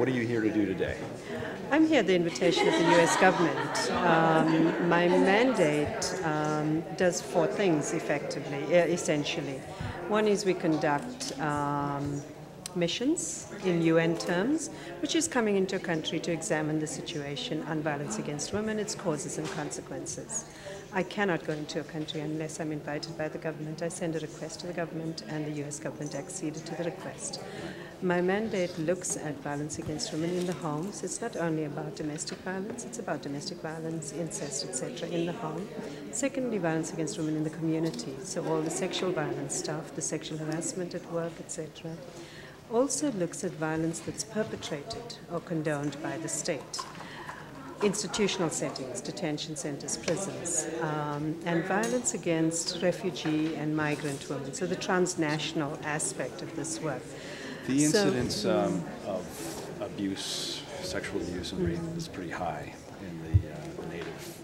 What are you here to do today? I'm here at the invitation of the U.S. government. My mandate does four things essentially. One is we conduct missions in UN terms, which is coming into a country to examine the situation on violence against women, its causes and consequences. I cannot go into a country unless I'm invited by the government. I send a request to the government and the US government acceded to the request. My mandate looks at violence against women in the homes. It's not only about domestic violence, it's about domestic violence, incest, etc. in the home. Secondly, violence against women in the community, so all the sexual violence stuff, the sexual harassment at work, etc. Also looks at violence that's perpetrated or condoned by the state. Institutional settings, detention centers, prisons, and violence against refugee and migrant women, so the transnational aspect of this work. The incidence of abuse, sexual abuse and rape is pretty high in the native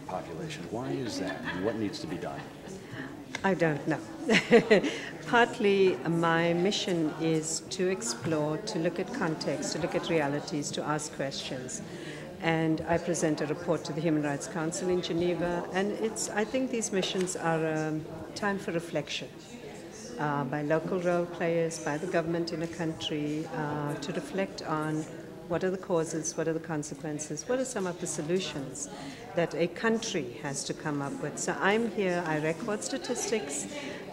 population. Why is that? And what needs to be done? I don't know. Partly my mission is to explore, to look at context, to look at realities, to ask questions. And I present a report to the Human Rights Council in Geneva, and I think these missions are a time for reflection by local role players, by the government in a country, to reflect on what are the causes, what are the consequences, what are some of the solutions that a country has to come up with. So I'm here, I record statistics,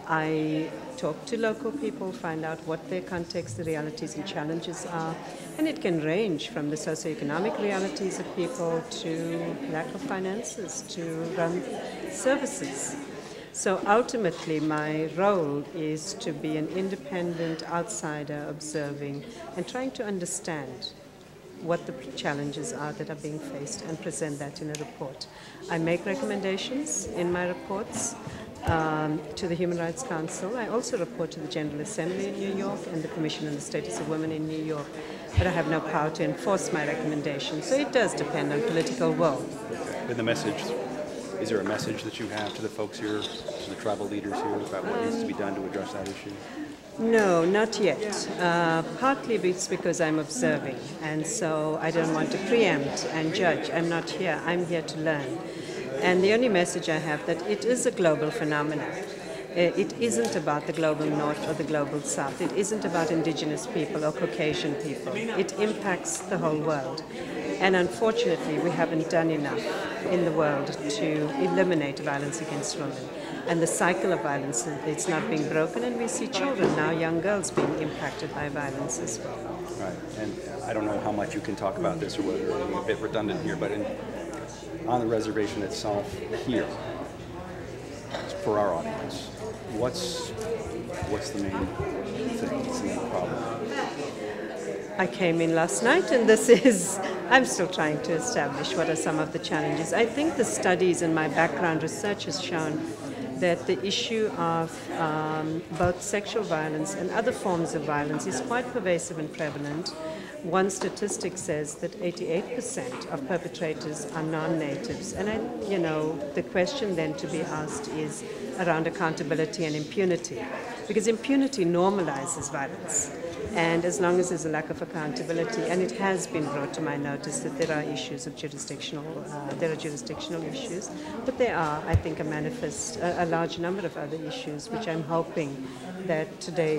I talk to local people, find out what their context, the realities and challenges are, and it can range from the socioeconomic realities of people to lack of finances to run services. So ultimately my role is to be an independent outsider observing and trying to understand what the challenges are that are being faced and present that in a report. I make recommendations in my reports to the Human Rights Council. I also report to the General Assembly in New York and the Commission on the Status of Women in New York, but I have no power to enforce my recommendations, so it does depend on political will. And the message, is there a message that you have to the folks here, to the tribal leaders here, about what needs to be done to address that issue? No, not yet. Partly it's because I'm observing, and so I don't want to preempt and judge. I'm not here. I'm here to learn. And the only message I have that it is a global phenomenon. It isn't about the global north or the global south. It isn't about indigenous people or Caucasian people. It impacts the whole world. And unfortunately, we haven't done enough in the world to eliminate violence against women. And the cycle of violence, it's not being broken, and we see children now, young girls, being impacted by violence as well. Right, and I don't know how much you can talk about this or whether I'm a bit redundant here, but on the reservation itself here, for our audience, what's the main thing, what's the main problem? I came in last night, and I'm still trying to establish what are some of the challenges. I think the studies and my background research has shown that the issue of both sexual violence and other forms of violence is quite pervasive and prevalent. One statistic says that 88% of perpetrators are non-natives. And the question then to be asked is around accountability and impunity, because impunity normalizes violence. And as long as there's a lack of accountability, and it has been brought to my notice that there are issues of jurisdictional issues, but there are, I think, a large number of other issues, which I'm hoping that today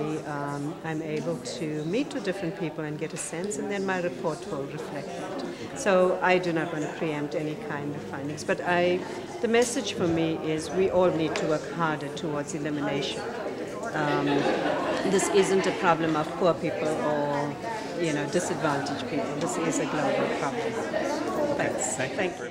I'm able to meet with different people and get a sense, and then my report will reflect that. So I do not want to preempt any kind of findings, but the message for me is we all need to work harder towards elimination. This isn't a problem of poor people or disadvantaged people. This is a global problem. Thanks. Thank you.